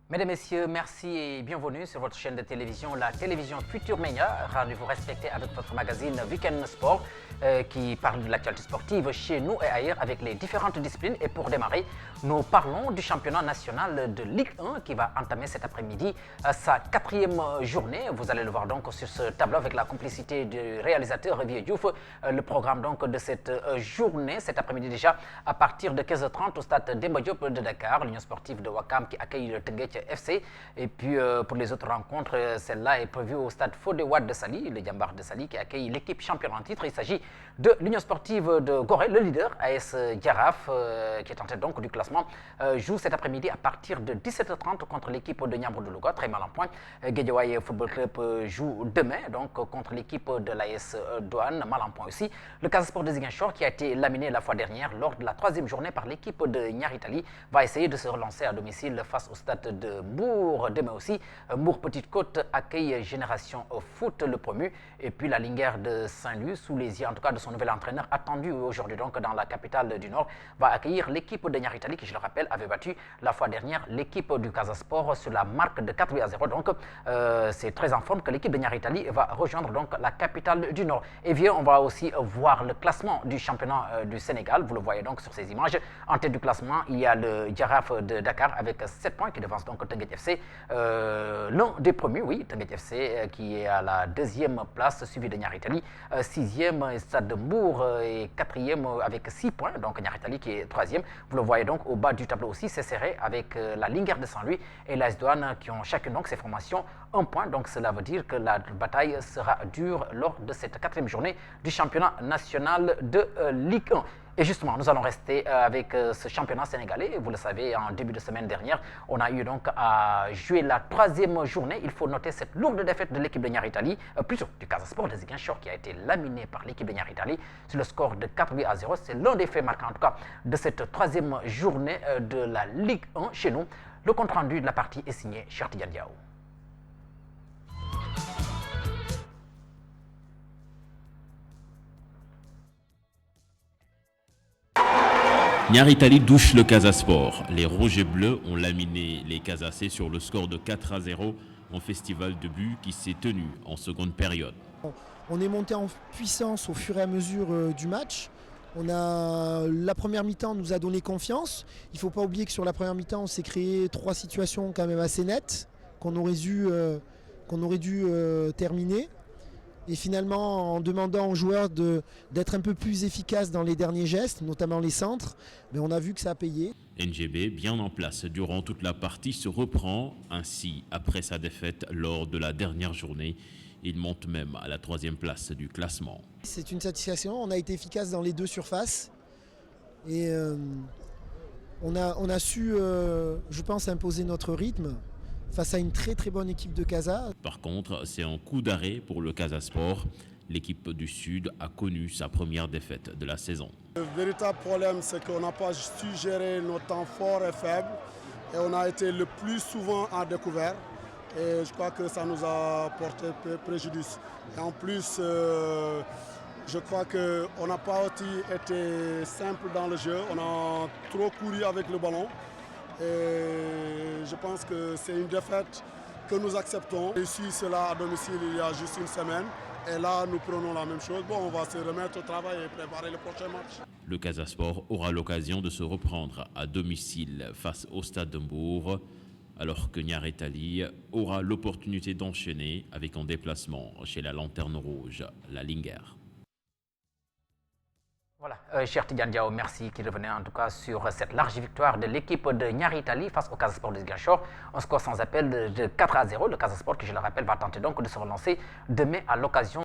Mesdames, Messieurs, merci et bienvenue sur votre chaîne de télévision, la télévision Futur Média. Rendez-vous respecté avec votre magazine Weekend Sport qui parle de l'actualité sportive chez nous et ailleurs avec les différentes disciplines. Et pour démarrer, nous parlons du championnat national de Ligue 1 qui va entamer cet après-midi sa 4e journée. Vous allez le voir donc sur ce tableau avec la complicité du réalisateur Vieux Diouf. Le programme donc de cette journée, cet après-midi déjà, à partir de 15h30 au stade Demba Diop de Dakar, l'Union sportive de Ouakam qui accueille le Teungueth FC. Et puis pour les autres rencontres, celle-là est prévue au stade Fodé Wade de Saly, le Diambar de Saly qui accueille l'équipe championne en titre. Il s'agit de l'Union sportive de Gorée, le leader AS Jaraaf, qui est en tête donc du classement, joue cet après-midi à partir de 17h30 contre l'équipe de Niambrou de Louga, très mal en point. Guédiawaye Football Club joue demain donc contre l'équipe de l'AS Douane, mal en point aussi. Le Casa Sport de Ziguinchor, qui a été laminé la fois dernière lors de la 3e journée par l'équipe de Niary Tally, va essayer de se relancer à domicile face au stade de Mbour. Demain aussi, Mbour Petite Côte accueille Génération Foot, le promu. Et puis la Linguère de Saint-Louis, sous les yeux en tout cas de son nouvel entraîneur, attendu aujourd'hui donc dans la capitale du Nord, va accueillir l'équipe de Niary Tally qui, je le rappelle, avait battu la fois dernière l'équipe du Casa Sport sur la marque de 4-0. Donc c'est très en forme que l'équipe de Niary Tally va rejoindre donc la capitale du Nord. Et bien, on va aussi voir le classement du championnat du Sénégal. Vous le voyez donc sur ces images. En tête du classement, il y a le Jaraaf de Dakar avec 7 points qui devance donc Teungueth FC. L'un des premiers, oui, Teungueth FC qui est à la 2e place, suivi de Niary Tally. 6e, Stade de Mbour et 4e avec 6 points. Donc Niary Tally qui est 3e. Vous le voyez donc au bas du tableau aussi, c'est serré avec la Linguère de Saint-Louis et l'AS Douane qui ont chacune donc ces formations 1 point. Donc cela veut dire que la bataille sera dure lors de cette 4e journée du championnat national de Ligue 1. Et justement, nous allons rester avec ce championnat sénégalais. Vous le savez, en début de semaine dernière, on a eu donc à jouer la 3e journée. Il faut noter cette lourde défaite de l'équipe de Niary Tally, plutôt du Casa Sport de Ziguinchor qui a été laminé par l'équipe de Niary Tally sur le score de 4-0. C'est l'un des faits marquants en tout cas de cette 3e journée de la Ligue 1 chez nous. Le compte rendu de la partie est signé Cheikh Tidiane Diaw. Niary Tally douche le Casa Sport. Les Rouges et Bleus ont laminé les Casacés sur le score de 4-0 en festival de buts qui s'est tenu en seconde période. On est monté en puissance au fur et à mesure du match. La première mi-temps nous a donné confiance. Il ne faut pas oublier que sur la première mi-temps, on s'est créé 3 situations quand même assez nettes qu'on aurait dû terminer. Et finalement, en demandant aux joueurs d'être un peu plus efficaces dans les derniers gestes, notamment les centres, mais on a vu que ça a payé. NGB, bien en place durant toute la partie, se reprend. Ainsi, après sa défaite lors de la dernière journée, il monte même à la 3e place du classement. C'est une satisfaction, on a été efficace dans les 2 surfaces. Et on a su, je pense, imposer notre rythme face à une très très bonne équipe de Casa. Par contre, c'est un coup d'arrêt pour le Casa Sport. L'équipe du Sud a connu sa première défaite de la saison. Le véritable problème, c'est qu'on n'a pas su gérer nos temps forts et faibles. Et on a été le plus souvent en découvert. Et je crois que ça nous a porté préjudice. Et en plus, je crois qu'on n'a pas aussi été simple dans le jeu. On a trop couru avec le ballon. Et je pense que c'est une défaite que nous acceptons. Ici, cela à domicile il y a juste une semaine. Et là, nous prenons la même chose. Bon, on va se remettre au travail et préparer le prochain match. Le Casa Sport aura l'occasion de se reprendre à domicile face au Stade de Mbour, alors que Niary Tally aura l'opportunité d'enchaîner avec un déplacement chez la Lanterne Rouge, la Linguère. Voilà, Cheikh Tidiane Diaw, merci, qui revenait en tout cas sur cette large victoire de l'équipe de Niary Tally face au Casa Sport de Ziguinchor. Un score sans appel de 4-0. Le Casa Sport, qui je le rappelle, va tenter donc de se relancer demain à l'occasion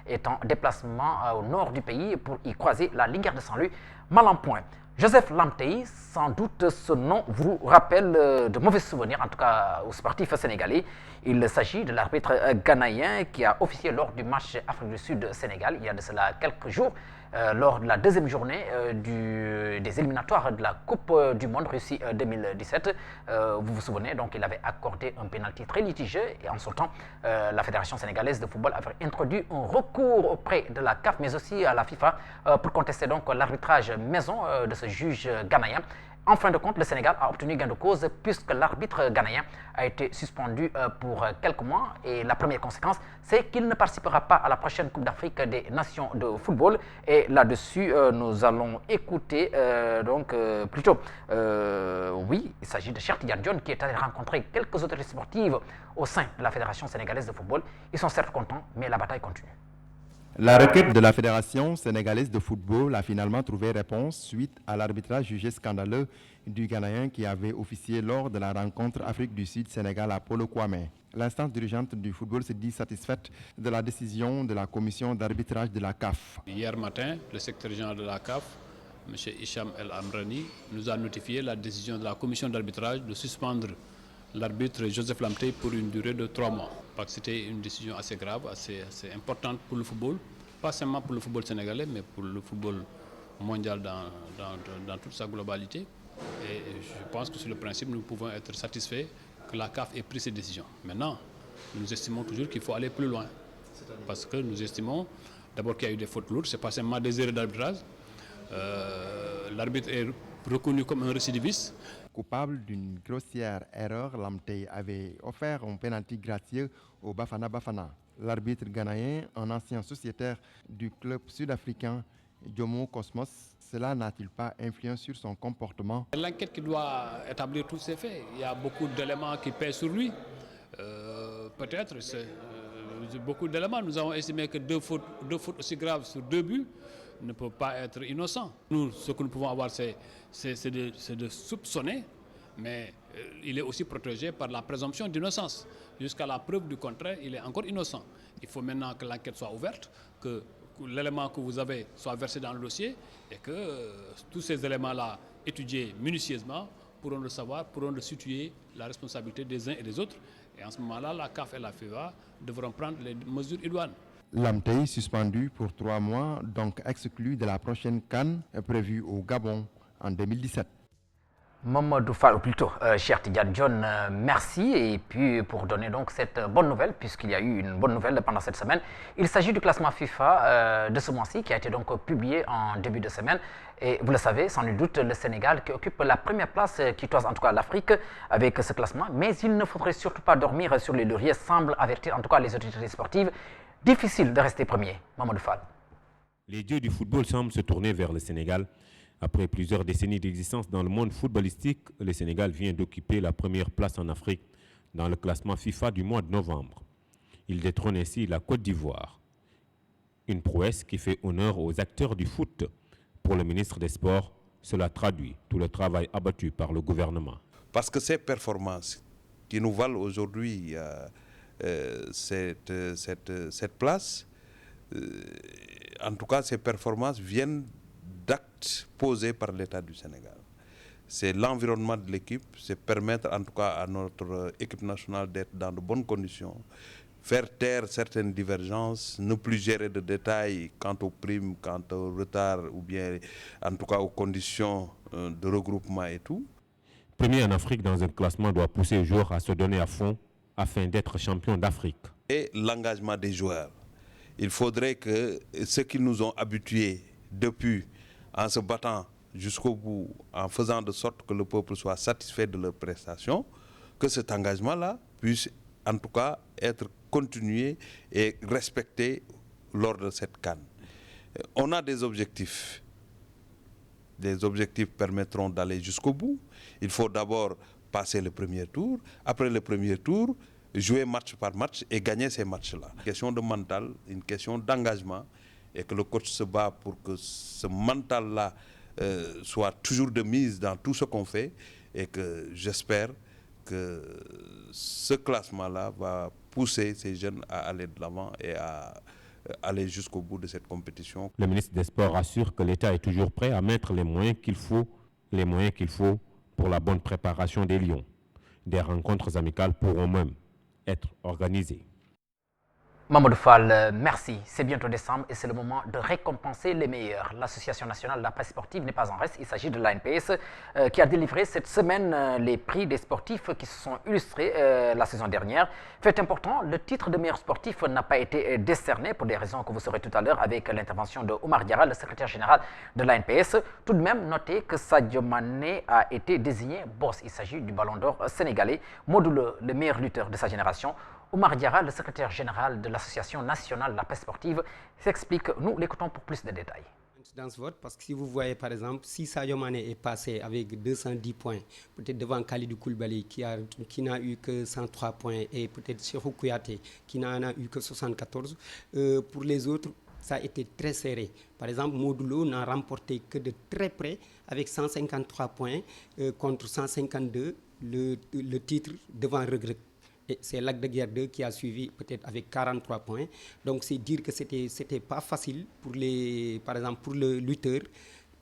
est en déplacement au nord du pays pour y croiser la Linguère de Saint-Louis, mal en point. Joseph Lamtey, sans doute ce nom vous rappelle de mauvais souvenirs, en tout cas aux sportifs sénégalais. Il s'agit de l'arbitre ghanéen qui a officié lors du match Afrique du Sud-Sénégal, il y a de cela quelques jours, lors de la 2e journée des éliminatoires de la Coupe du Monde Russie 2017. Vous vous souvenez, donc il avait accordé un pénalty très litigieux et en son temps, la Fédération sénégalaise de football avait introduit un recours auprès de la CAF mais aussi à la FIFA pour contester donc l'arbitrage maison de ce juge ghanéen. En fin de compte, le Sénégal a obtenu gain de cause puisque l'arbitre ghanéen a été suspendu pour quelques mois. Et la première conséquence, c'est qu'il ne participera pas à la prochaine Coupe d'Afrique des Nations de football. Et là-dessus, nous allons écouter plutôt, oui, il s'agit de Cheikh Tidiane Dione qui est allé rencontrer quelques autorités sportives au sein de la Fédération sénégalaise de football. Ils sont certes contents, mais la bataille continue. La requête de la Fédération sénégalaise de football a finalement trouvé réponse suite à l'arbitrage jugé scandaleux du Ghanéen qui avait officié lors de la rencontre Afrique du Sud-Sénégal à Polo Kwame. L'instance dirigeante du football s'est dit satisfaite de la décision de la commission d'arbitrage de la CAF. Hier matin, le secrétaire général de la CAF, M. Hicham El Amrani, nous a notifié la décision de la commission d'arbitrage de suspendre l'arbitre Joseph Lamtey pour une durée de 3 mois. Parce que c'était une décision assez grave, assez importante pour le football, pas seulement pour le football sénégalais, mais pour le football mondial dans toute sa globalité. Et je pense que sur le principe, nous pouvons être satisfaits que la CAF ait pris cette décision. Maintenant, nous estimons toujours qu'il faut aller plus loin. Parce que nous estimons d'abord qu'il y a eu des fautes lourdes, ce n'est pas seulement des erreurs d'arbitrage. L'arbitre est reconnu comme un récidiviste. Coupable d'une grossière erreur, Lamtey avait offert un pénalty gracieux au Bafana Bafana. L'arbitre ghanéen, un ancien sociétaire du club sud-africain Jomo Cosmos, cela n'a-t-il pas influé sur son comportement? L'enquête qui doit établir tous ces faits, il y a beaucoup d'éléments qui pèsent sur lui. Peut-être, beaucoup d'éléments. Nous avons estimé que deux fautes aussi graves sur 2 buts ne peuvent pas être innocents. Nous, ce que nous pouvons avoir, c'est de soupçonner, mais il est aussi protégé par la présomption d'innocence. Jusqu'à la preuve du contraire, il est encore innocent. Il faut maintenant que l'enquête soit ouverte, que l'élément que vous avez soit versé dans le dossier et que tous ces éléments-là, étudiés minutieusement, pourront le savoir, pourront le situer la responsabilité des uns et des autres. Et en ce moment-là, la CAF et la FIFA devront prendre les mesures idoines. Lamtey suspendu pour 3 mois, donc exclu de la prochaine CAN prévue au Gabon en 2017. Mamadou Fall, ou plutôt Cheikh Tidiane Dione, merci. Et puis pour donner donc cette bonne nouvelle, puisqu'il y a eu une bonne nouvelle pendant cette semaine, il s'agit du classement FIFA de ce mois-ci qui a été donc publié en début de semaine. Et vous le savez, sans nul doute, le Sénégal qui occupe la première place, qui toise en tout cas l'Afrique avec ce classement. Mais il ne faudrait surtout pas dormir sur les lauriers, semble avertir en tout cas les autorités sportives. Difficile de rester premier. Mamadou Fall. Les dieux du football semblent se tourner vers le Sénégal. Après plusieurs décennies d'existence dans le monde footballistique, le Sénégal vient d'occuper la première place en Afrique dans le classement FIFA du mois de novembre. Il détrône ainsi la Côte d'Ivoire. Une prouesse qui fait honneur aux acteurs du foot. Pour le ministre des Sports, cela traduit tout le travail abattu par le gouvernement. Parce que ces performances qui nous valent aujourd'hui cette place, en tout cas ces performances viennent d'actes posés par l'État du Sénégal. C'est l'environnement de l'équipe, c'est permettre en tout cas à notre équipe nationale d'être dans de bonnes conditions, faire taire certaines divergences, ne plus gérer de détails quant aux primes, quant au retard ou bien en tout cas aux conditions de regroupement et tout. Premier en Afrique dans un classement doit pousser les joueurs à se donner à fond afin d'être champion d'Afrique. Et l'engagement des joueurs. Il faudrait que ceux qui nous ont habitués depuis, en se battant jusqu'au bout, en faisant de sorte que le peuple soit satisfait de leurs prestations, que cet engagement-là puisse en tout cas être continué et respecté lors de cette CAN. On a des objectifs. Des objectifs permettront d'aller jusqu'au bout. Il faut d'abord passer le premier tour. Après le premier tour, jouer match par match et gagner ces matchs-là. Une question de mental, une question d'engagement, et que le coach se bat pour que ce mental-là soit toujours de mise dans tout ce qu'on fait, et que j'espère que ce classement-là va pousser ces jeunes à aller de l'avant et à aller jusqu'au bout de cette compétition. Le ministre des Sports assure que l'État est toujours prêt à mettre les moyens qu'il faut pour la bonne préparation des Lions. Des rencontres amicales pourront même être organisées. Mamadou Fall, merci. C'est bientôt décembre et c'est le moment de récompenser les meilleurs. L'Association nationale de la presse sportive n'est pas en reste. Il s'agit de l'ANPS qui a délivré cette semaine les prix des sportifs qui se sont illustrés la saison dernière. Fait important, le titre de meilleur sportif n'a pas été décerné pour des raisons que vous saurez tout à l'heure avec l'intervention de Oumar Diarra, le secrétaire général de l'ANPS. Tout de même, notez que Sadio Mané a été désigné boss. Il s'agit du Ballon d'Or sénégalais. Modou, le meilleur lutteur de sa génération. Oumar Diarra, le secrétaire général de l'Association nationale de la presse sportive, s'explique. Nous l'écoutons pour plus de détails. Dans ce vote, parce que si vous voyez par exemple, si Sadio Mané est passé avec 210 points, peut-être devant Khalidou Koulibaly qui n'a eu que 103 points et peut-être Cheikhou Kouyaté qui n'en a eu que 74, pour les autres, ça a été très serré. Par exemple, Modulo n'a remporté que de très près avec 153 points contre 152, le titre devant Regreg. Et c'est Lac de Guerre 2 qui a suivi peut-être avec 43 points. Donc c'est dire que c'était pas facile pour par exemple pour le lutteur,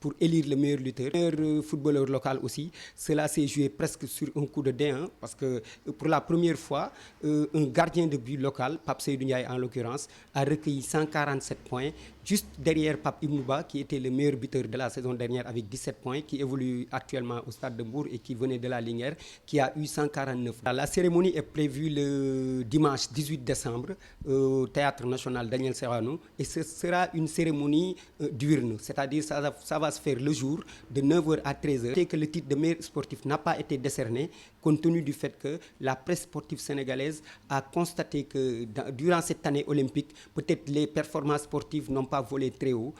pour élire le meilleur lutteur. Le meilleur footballeur local aussi, cela s'est joué presque sur un coup de D1 parce que pour la première fois, un gardien de but local, Pape Seydou Ndiaye en l'occurrence, a recueilli 147 points, juste derrière Pape Ibnouba qui était le meilleur buteur de la saison dernière avec 17 points, qui évolue actuellement au Stade de Mbour et qui venait de la Linière, qui a eu 149. La cérémonie est prévue le dimanche 18 décembre au Théâtre National Daniel Serrano et ce sera une cérémonie diurne, c'est-à-dire ça va se faire le jour de 9h à 13h. C'est que le titre de meilleur sportif n'a pas été décerné compte tenu du fait que la presse sportive sénégalaise a constaté que durant cette année olympique, peut-être les performances sportives n'ont pas volé très haut.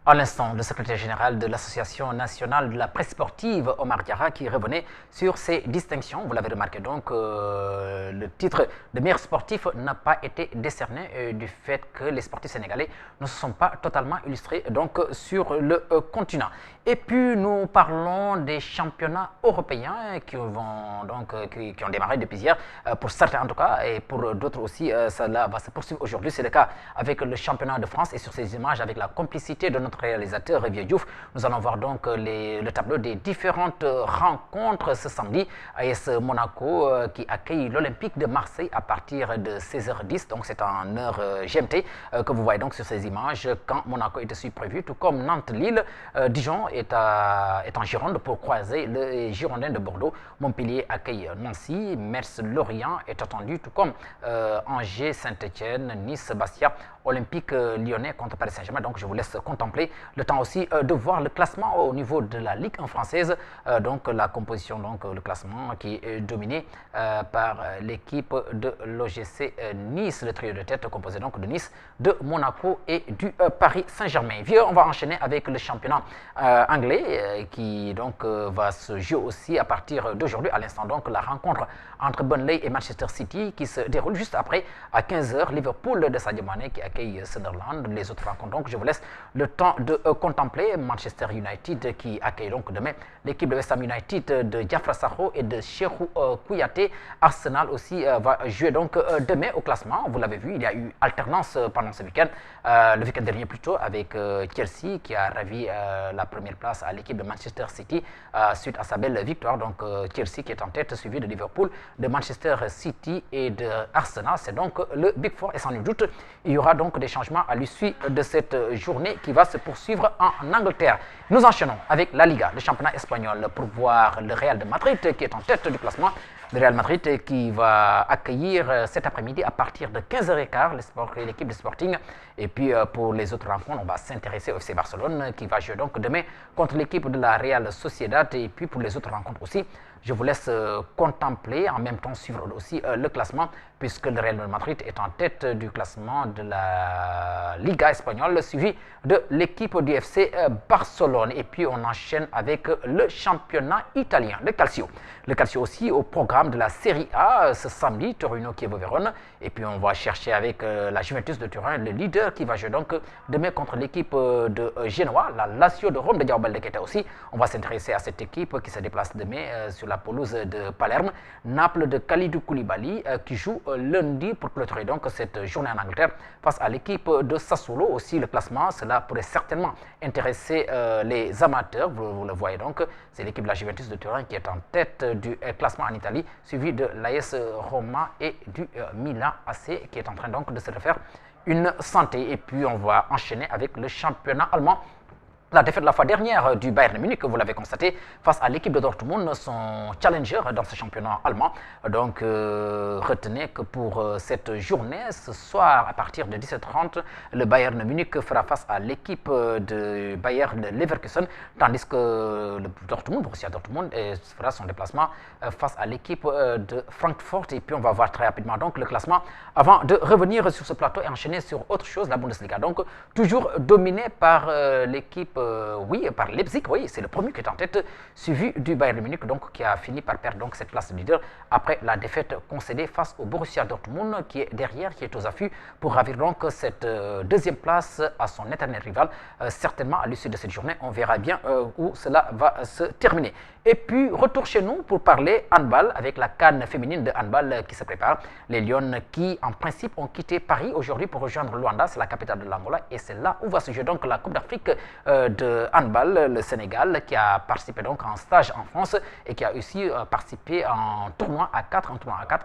À l'instant, le secrétaire général de l'Association nationale de la presse sportive, Oumar Diarra, qui revenait sur ces distinctions. Vous l'avez remarqué donc, le titre de meilleur sportif n'a pas été décerné du fait que les sportifs sénégalais ne se sont pas totalement illustrés donc, sur le continent. Et puis, nous parlons des championnats européens qui ont démarré depuis hier, pour certains en tout cas, et pour d'autres aussi, cela va se poursuivre aujourd'hui. C'est le cas avec le championnat de France et sur ces images, avec la complicité de notre réalisateur Rivier Diouf, nous allons voir donc le tableau des différentes rencontres ce samedi. AS Monaco qui accueille l'Olympique de Marseille à partir de 16h10, donc c'est en heure GMT que vous voyez donc sur ces images quand Monaco est aussi prévu, tout comme Nantes-Lille. Dijon est en Gironde pour croiser le Girondin de Bordeaux. Montpellier accueille Nancy, Metz-Lorient est attendu, tout comme Angers, Saint-Etienne, Nice, Bastia, Olympique Lyonnais contre Paris Saint-Germain. Donc je vous laisse contempler le temps aussi de voir le classement au niveau de la Ligue 1 française. Donc la composition, donc le classement qui est dominé par l'équipe de l'OGC Nice, le trio de tête composé donc de Nice, de Monaco et du Paris Saint-Germain. Puis on va enchaîner avec le championnat anglais qui donc va se jouer aussi à partir d'aujourd'hui. À l'instant donc la rencontre entre Burnley et Manchester City qui se déroule juste après à 15h. Liverpool de Sadio Mané qui accueille Sunderland. Les autres rencontres donc je vous laisse le temps de contempler. Manchester United qui accueille donc demain l'équipe de West Ham United de Diafra Sakho et de Cheikhou Kouyaté. Arsenal aussi va jouer donc demain au classement. Vous l'avez vu, il y a eu alternance pendant ce week-end. Le week-end dernier plutôt avec Chelsea qui a ravi la première place à l'équipe de Manchester City suite à sa belle victoire. Donc Chelsea qui est en tête, suivi de Liverpool, de Manchester City et de Arsenal. C'est donc le Big Four et sans nul doute il y aura donc des changements à l'issue de cette journée qui va se poursuivre en Angleterre. Nous enchaînons avec la Liga, le championnat espagnol, pour voir le Real de Madrid qui est en tête du classement. Le Real Madrid qui va accueillir cet après-midi à partir de 15h15 l'équipe de Sporting. Et puis pour les autres rencontres, on va s'intéresser au FC Barcelone qui va jouer donc demain contre l'équipe de la Real Sociedad. Et puis pour les autres rencontres aussi, je vous laisse contempler, en même temps suivre aussi le classement, puisque le Real Madrid est en tête du classement de la Liga espagnole, suivi de l'équipe du FC Barcelone. Et puis on enchaîne avec le championnat italien, le Calcio. Le Calcio aussi au programme de la Serie A ce samedi, Torino Chievo Vérone. Et puis on va chercher avec la Juventus de Turin, le leader qui va jouer donc demain contre l'équipe de Genoa, la Lazio de Rome de Diao Baldeketa aussi. On va s'intéresser à cette équipe qui se déplace demain sur la pelouse de Palerme. Naples de Kalidou Koulibaly qui joue lundi pour clôturer donc cette journée en Angleterre face à l'équipe de Sassuolo. Aussi le classement, cela pourrait certainement intéresser les amateurs. Vous le voyez donc, c'est l'équipe de la Juventus de Turin qui est en tête du classement en Italie suivi de l'AS Roma et du Milan AC qui est en train donc de se refaire une santé. Et puis on va enchaîner avec le championnat allemand. La défaite de la fois dernière du Bayern Munich, vous l'avez constaté, face à l'équipe de Dortmund, son challenger dans ce championnat allemand. Donc, retenez que pour cette journée, ce soir, à partir de 17h30, le Bayern Munich fera face à l'équipe de Bayern Leverkusen, tandis que le Borussia Dortmund fera son déplacement face à l'équipe de Francfort. Et puis, on va voir très rapidement donc le classement avant de revenir sur ce plateau et enchaîner sur autre chose, la Bundesliga. Donc, toujours dominé par l'équipe par Leipzig, oui, c'est le premier qui est en tête, suivi du Bayern Munich, donc qui a fini par perdre donc cette place de leader après la défaite concédée face au Borussia Dortmund, qui est derrière, qui est aux affûts pour ravir donc cette deuxième place à son éternel rival. Certainement, à l'issue de cette journée, on verra bien où cela va se terminer. Et puis, retour chez nous pour parler handball avec la CAN féminine de handball qui se prépare. Les Lions qui, en principe, ont quitté Paris aujourd'hui pour rejoindre Luanda, c'est la capitale de l'Angola, et c'est là où va se jouer donc la Coupe d'Afrique de handball. Le Sénégal qui a participé donc en stage en France et qui a aussi participé en tournoi à 4,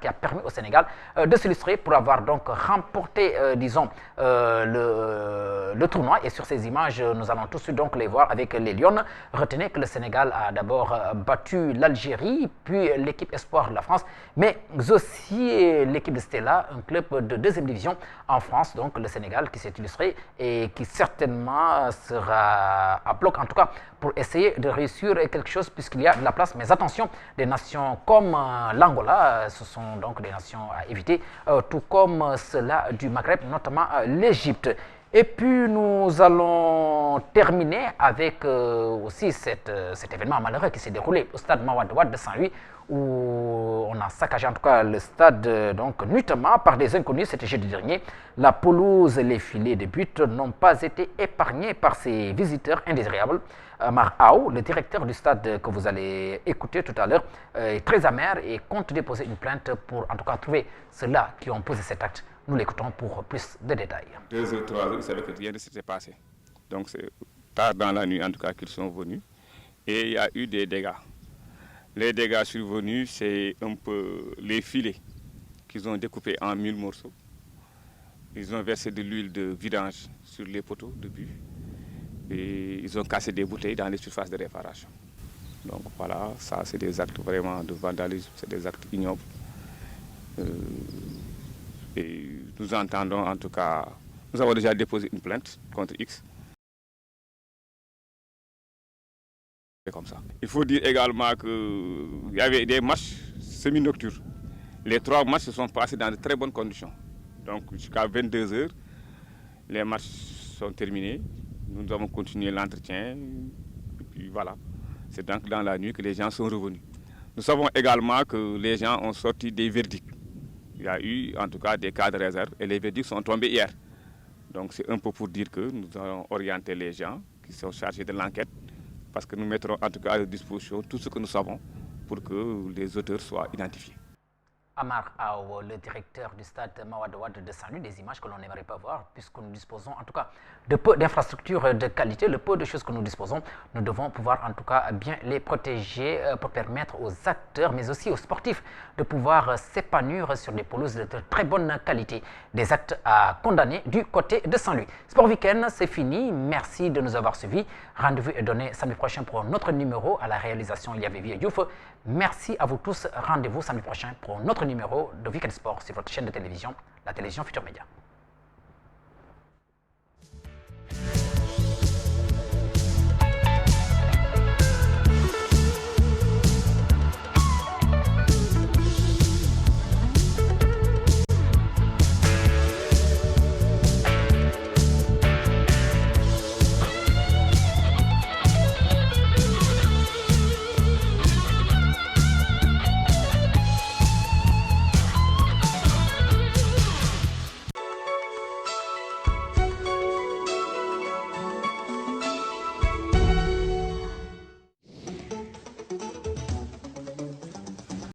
qui a permis au Sénégal de s'illustrer pour avoir donc remporté, disons, le tournoi. Et sur ces images, nous allons tous donc les voir avec les Lions. Retenez que le Sénégal a d'abord battu l'Algérie, puis l'équipe espoir de la France, mais aussi l'équipe de Stella, un club de deuxième division en France, donc le Sénégal qui s'est illustré et qui certainement sera à bloc, en tout cas pour essayer de réussir quelque chose puisqu'il y a de la place. Mais attention, des nations comme l'Angola, ce sont donc des nations à éviter, tout comme cela du Maghreb, notamment l'Égypte. Et puis nous allons terminer avec aussi cet événement malheureux qui s'est déroulé au stade Mawade Wade de Saint-Louis, où on a saccagé en tout cas le stade donc nuitamment par des inconnus. C'était jeudi dernier. La pelouse et les filets de but n'ont pas été épargnés par ces visiteurs indésirables. Amar Aou, le directeur du stade que vous allez écouter tout à l'heure, est très amer et compte déposer une plainte pour en tout cas trouver ceux-là qui ont posé cet acte. Nous l'écoutons pour plus de détails. 2 heures, 3 heures, ils savaient que rien ne s'était passé. Donc c'est tard dans la nuit en tout cas qu'ils sont venus et il y a eu des dégâts. Les dégâts survenus, c'est un peu les filets qu'ils ont découpés en 1000 morceaux. Ils ont versé de l'huile de vidange sur les poteaux de but et ils ont cassé des bouteilles dans les surfaces de réparation. Donc voilà, ça c'est des actes vraiment de vandalisme, c'est des actes ignobles. Et nous entendons en tout cas, nous avons déjà déposé une plainte contre X. C'est comme ça. Il faut dire également qu'il y avait des matchs semi-nocturnes. Les 3 matchs se sont passés dans de très bonnes conditions. Donc jusqu'à 22 heures, les matchs sont terminés. Nous avons continué l'entretien. Et puis voilà, c'est donc dans la nuit que les gens sont revenus. Nous savons également que les gens ont sorti des verdicts. Il y a eu en tout cas des cas de réserve et les verdicts sont tombés hier. Donc c'est un peu pour dire que nous allons orienter les gens qui sont chargés de l'enquête parce que nous mettrons en tout cas à leur disposition tout ce que nous savons pour que les auteurs soient identifiés. Amar Aou, le directeur du stade Mawade Wade de Saint-Louis, des images que l'on n'aimerait pas voir puisque nous disposons en tout cas de peu d'infrastructures de qualité, le peu de choses que nous disposons, nous devons pouvoir en tout cas bien les protéger pour permettre aux acteurs mais aussi aux sportifs de pouvoir s'épanouir sur des pelouses de très bonne qualité. Des actes à condamner du côté de Saint-Louis. Sport Week-end, c'est fini. Merci de nous avoir suivis. Rendez-vous est donné samedi prochain pour un autre numéro. À la réalisation, il y avait Vieux Diouf. Merci à vous tous. Rendez-vous samedi prochain pour un autre numéro de Week-end Sport sur votre chaîne de télévision, la télévision Futur Média.